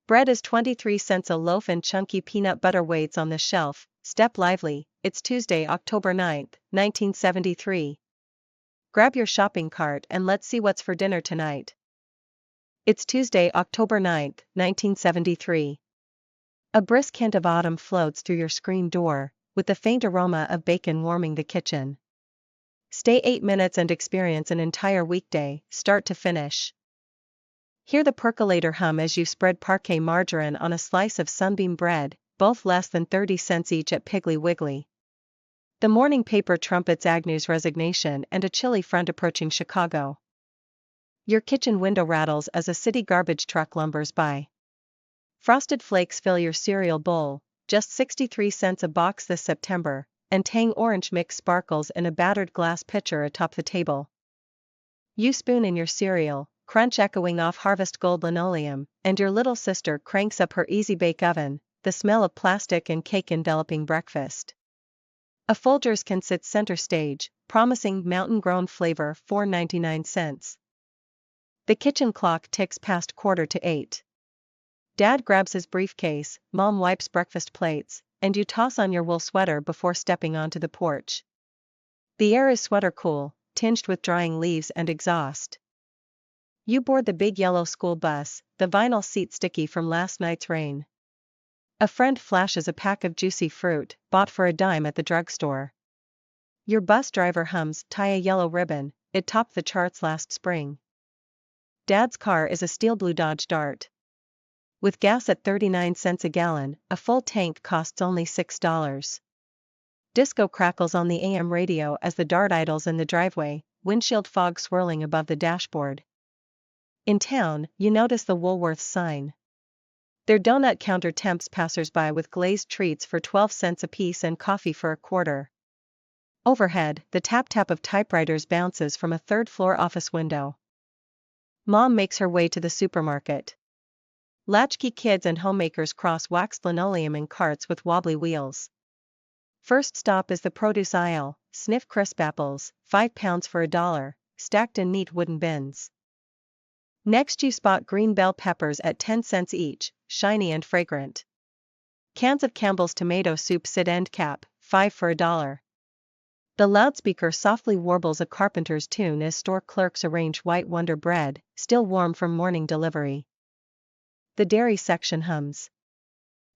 Bread is 23 cents a loaf and chunky peanut butter waits on the shelf. Step lively, it's Tuesday, October 9, 1973. Grab your shopping cart and let's see what's for dinner tonight. It's Tuesday, October 9, 1973. A brisk hint of autumn floats through your screen door, with the faint aroma of bacon warming the kitchen. Stay 8 minutes and experience an entire weekday, start to finish. Hear the percolator hum as you spread parquet margarine on a slice of sunbeam bread, both less than 30 cents each at Piggly Wiggly. The morning paper trumpets Agnew's resignation and a chilly front approaching Chicago. Your kitchen window rattles as a city garbage truck lumbers by. Frosted Flakes fill your cereal bowl, just 63 cents a box this September, and Tang Orange Mix sparkles in a battered glass pitcher atop the table. You spoon in your cereal, crunch echoing off Harvest Gold linoleum, and your little sister cranks up her Easy Bake Oven, the smell of plastic and cake enveloping breakfast. A Folgers can sit center stage, promising mountain-grown flavor, $4.99. The kitchen clock ticks past 7:45. Dad grabs his briefcase, Mom wipes breakfast plates, and you toss on your wool sweater before stepping onto the porch. The air is sweater cool, tinged with drying leaves and exhaust. You board the big yellow school bus, the vinyl seat sticky from last night's rain. A friend flashes a pack of juicy fruit, bought for a dime at the drugstore. Your bus driver hums "Tie a Yellow Ribbon," it topped the charts last spring. Dad's car is a steel blue Dodge Dart. With gas at 39 cents a gallon, a full tank costs only $6. Disco crackles on the AM radio as the Dart idles in the driveway, windshield fog swirling above the dashboard. In town, you notice the Woolworths sign. Their donut counter tempts passersby with glazed treats for 12 cents apiece and coffee for a quarter. Overhead, the tap-tap of typewriters bounces from a third-floor office window. Mom makes her way to the supermarket. Latchkey kids and homemakers cross waxed linoleum in carts with wobbly wheels. First stop is the produce aisle, sniff crisp apples, 5 pounds for $1, stacked in neat wooden bins. Next you spot green bell peppers at 10 cents each, shiny and fragrant. Cans of Campbell's tomato soup sit end cap, 5 for $1. The loudspeaker softly warbles a carpenter's tune as store clerks arrange white Wonder bread, still warm from morning delivery. The dairy section hums.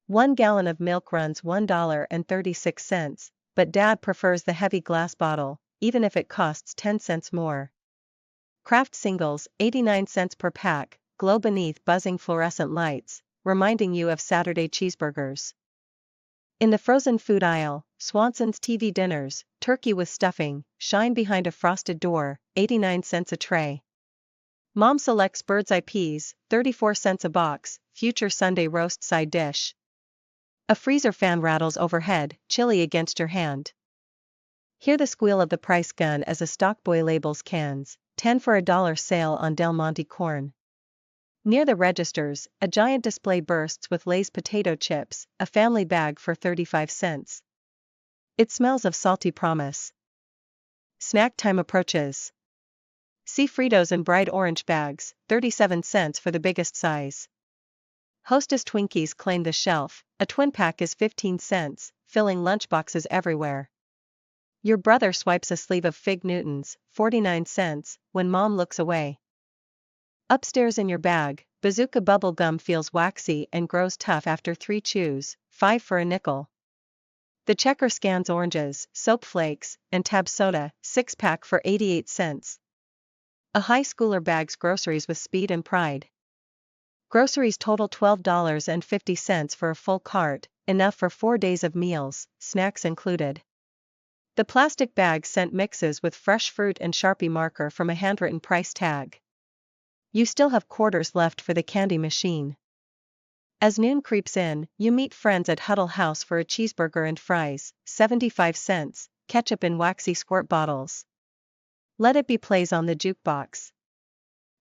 1 gallon of milk runs $1.36, but Dad prefers the heavy glass bottle, even if it costs 10 cents more. Kraft singles, 89 cents per pack, glow beneath buzzing fluorescent lights, reminding you of Saturday cheeseburgers. In the frozen food aisle, Swanson's TV dinners, turkey with stuffing, shine behind a frosted door, 89 cents a tray. Mom selects bird's eye peas, 34 cents a box, future Sunday roast side dish. A freezer fan rattles overhead, chilly against your hand. Hear the squeal of the price gun as a stockboy labels cans, 10 for $1 sale on Del Monte corn. Near the registers, a giant display bursts with Lay's potato chips, a family bag for 35 cents. It smells of salty promise. Snack time approaches. See Fritos in bright orange bags, 37 cents for the biggest size. Hostess Twinkies claim the shelf, a twin pack is 15 cents, filling lunchboxes everywhere. Your brother swipes a sleeve of Fig Newtons, 49 cents, when Mom looks away. Upstairs in your bag, Bazooka bubble gum feels waxy and grows tough after 3 chews, 5 for a nickel. The checker scans oranges, soap flakes, and Tab soda, 6-pack for 88 cents. A high schooler bags groceries with speed and pride. Groceries total $12.50 for a full cart, enough for 4 days of meals, snacks included. The plastic bag scent mixes with fresh fruit and Sharpie marker from a handwritten price tag. You still have quarters left for the candy machine. As noon creeps in, you meet friends at Huddle House for a cheeseburger and fries, 75 cents, ketchup in waxy squirt bottles. Let It Be plays on the jukebox.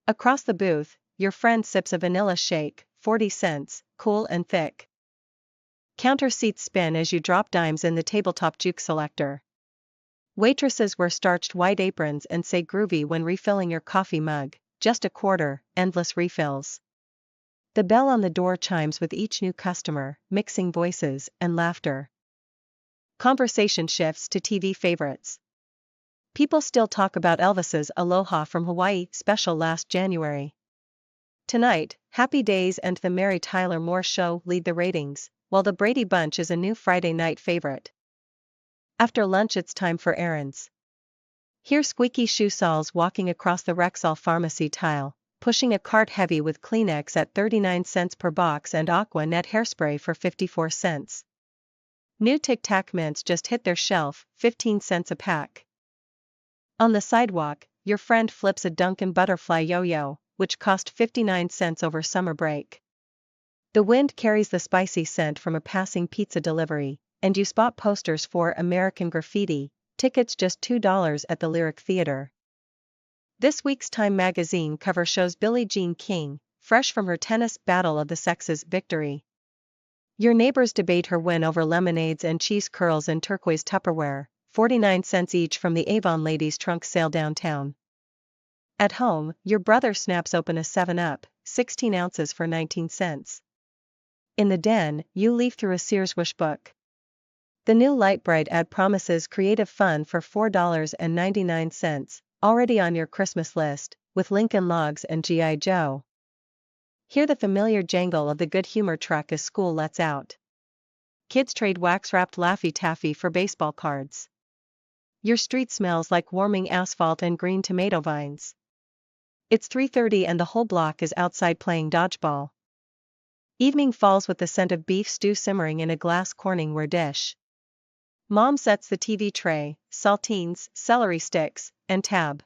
Across the booth, your friend sips a vanilla shake, 40 cents, cool and thick. Counter seats spin as you drop dimes in the tabletop juke selector. Waitresses wear starched white aprons and say groovy when refilling your coffee mug, just a quarter, endless refills. The bell on the door chimes with each new customer, mixing voices and laughter. Conversation shifts to TV favorites. People still talk about Elvis's Aloha from Hawaii special last January. Tonight, Happy Days and The Mary Tyler Moore Show lead the ratings, while The Brady Bunch is a new Friday night favorite. After lunch it's time for errands. Hear squeaky shoe soles walking across the Rexall pharmacy tile, pushing a cart heavy with Kleenex at 39 cents per box and Aqua Net hairspray for 54 cents. New Tic Tac mints just hit their shelf, 15 cents a pack. On the sidewalk, your friend flips a Dunkin' Butterfly yo-yo, which cost 59 cents over summer break. The wind carries the spicy scent from a passing pizza delivery, and you spot posters for American Graffiti, tickets just $2 at the Lyric Theater. This week's Time magazine cover shows Billie Jean King, fresh from her tennis battle of the sexes victory. Your neighbors debate her win over lemonades and cheese curls in turquoise Tupperware, 49 cents each from the Avon Ladies Trunk sale downtown. At home, your brother snaps open a 7-Up, 16 ounces for 19 cents. In the den, you leaf through a Sears Wish book. The new Lite-Brite ad promises creative fun for $4.99, already on your Christmas list, with Lincoln Logs and G.I. Joe. Hear the familiar jangle of the Good Humor truck as school lets out. Kids trade wax-wrapped Laffy Taffy for baseball cards. Your street smells like warming asphalt and green tomato vines. It's 3:30 and the whole block is outside playing dodgeball. Evening falls with the scent of beef stew simmering in a glass Corningware dish. Mom sets the TV tray, saltines, celery sticks, and tab.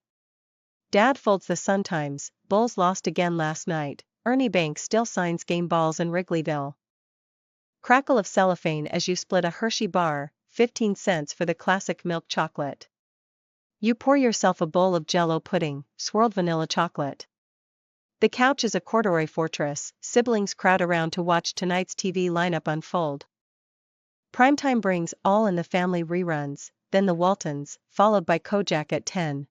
Dad folds the Sun-Times, Bulls lost again last night, Ernie Banks still signs game balls in Wrigleyville. Crackle of cellophane as you split a Hershey bar, 15 cents for the classic milk chocolate. You pour yourself a bowl of Jell-O pudding, swirled vanilla chocolate. The couch is a corduroy fortress, siblings crowd around to watch tonight's TV lineup unfold. Primetime brings All in the Family reruns, then The Waltons, followed by Kojak at 10.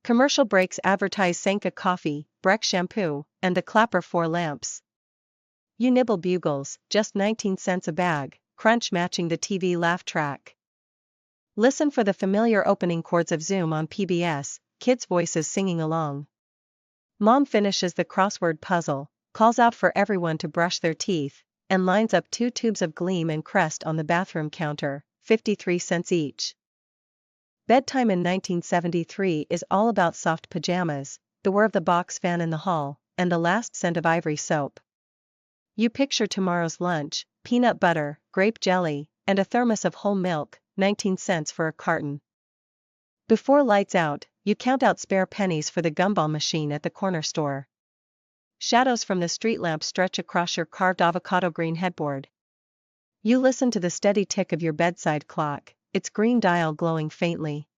Commercial breaks advertise Sanka coffee, Breck shampoo, and the Clapper 4 lamps. You nibble bugles, just 19 cents a bag, crunch matching the TV laugh track. Listen for the familiar opening chords of Zoom on PBS, kids' voices singing along. Mom finishes the crossword puzzle, calls out for everyone to brush their teeth, and lines up 2 tubes of Gleam and Crest on the bathroom counter, 53 cents each. Bedtime in 1973 is all about soft pajamas, the whir of the box fan in the hall, and the last scent of Ivory soap. You picture tomorrow's lunch, peanut butter, grape jelly, and a thermos of whole milk, 19 cents for a carton. Before lights out, you count out spare pennies for the gumball machine at the corner store. Shadows from the street lamp stretch across your carved avocado green headboard. You listen to the steady tick of your bedside clock, its green dial glowing faintly.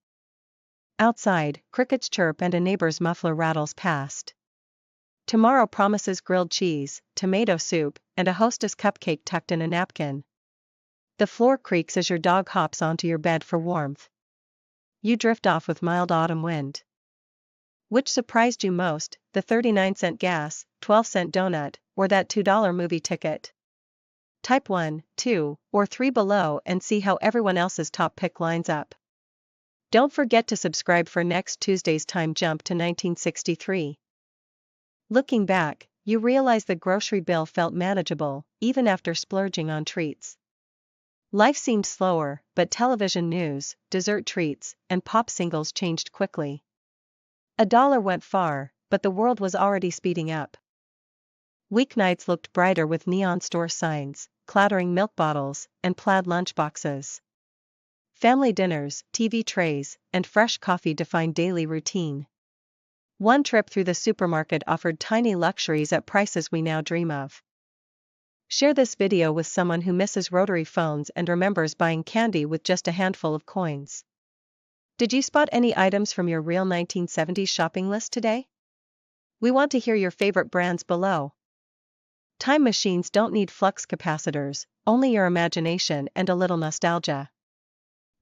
Outside, crickets chirp and a neighbor's muffler rattles past. Tomorrow promises grilled cheese, tomato soup, and a Hostess cupcake tucked in a napkin. The floor creaks as your dog hops onto your bed for warmth. You drift off with mild autumn wind. Which surprised you most, the 39-cent gas, 12-cent donut, or that $2 movie ticket? Type 1, 2, or 3 below and see how everyone else's top pick lines up. Don't forget to subscribe for next Tuesday's time jump to 1963. Looking back, you realize the grocery bill felt manageable, even after splurging on treats. Life seemed slower, but television news, dessert treats, and pop singles changed quickly. $1 went far, but the world was already speeding up. Weeknights looked brighter with neon store signs, clattering milk bottles, and plaid lunchboxes. Family dinners, TV trays, and fresh coffee defined daily routine. One trip through the supermarket offered tiny luxuries at prices we now dream of. Share this video with someone who misses rotary phones and remembers buying candy with just a handful of coins. Did you spot any items from your real 1970s shopping list today? We want to hear your favorite brands below. Time machines don't need flux capacitors, only your imagination and a little nostalgia.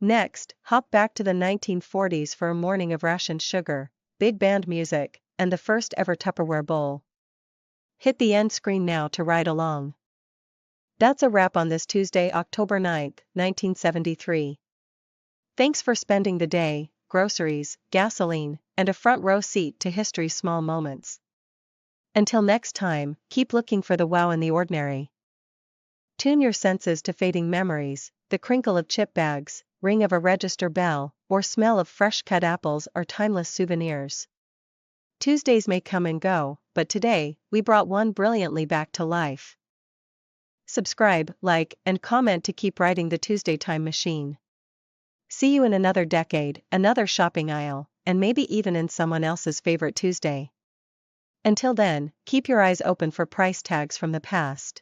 Next, hop back to the 1940s for a morning of rationed sugar, big band music, and the first ever Tupperware bowl. Hit the end screen now to ride along. That's a wrap on this Tuesday, October 9th, 1973. Thanks for spending the day, groceries, gasoline, and a front row seat to history's small moments. Until next time, keep looking for the wow in the ordinary. Tune your senses to fading memories, the crinkle of chip bags, ring of a register bell, or smell of fresh-cut apples are timeless souvenirs. Tuesdays may come and go, but today, we brought one brilliantly back to life. Subscribe, like, and comment to keep riding the Tuesday time machine. See you in another decade, another shopping aisle, and maybe even in someone else's favorite Tuesday. Until then, keep your eyes open for price tags from the past.